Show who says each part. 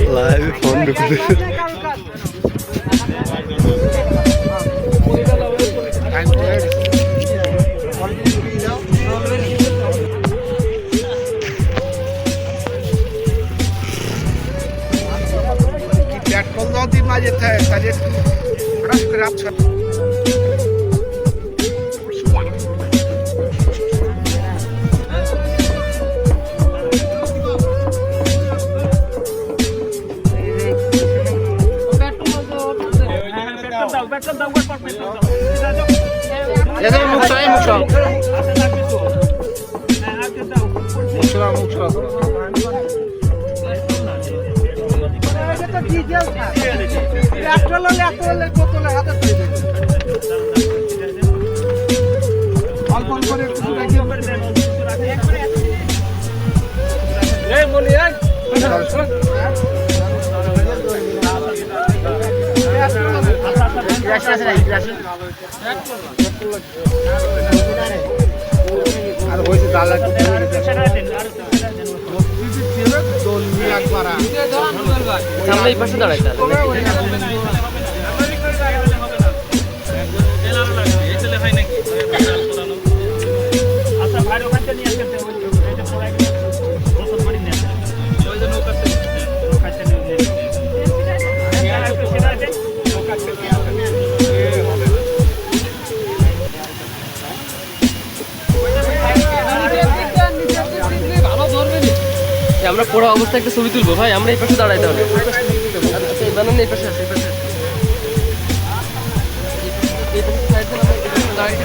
Speaker 1: লাইভে ফোন ঢুকে
Speaker 2: पेट्रोल যদি মাঝে থাকে তাহলে ব্রাশ করে আপছা পেট্রোল দাও পেট্রোল দাও এটা মুখ চাই মুখ চাও মুখ চাও পেট্রোল হলে এত হলে বোতলে হাতে দিয়ে দেবে অল্প অল্প করে একটু রাখি এই বলি এই আর হইছে ডালা
Speaker 1: সামনে এই পাশে দাঁড়াইতে আমরা পুরো অবস্থা একটা ছবি তুলবো ভাই আমরা এই পাশে দাঁড়াইতে হবে আচ্ছা এই বানান এই পাশে আছে এই পাশে দাঁড়াই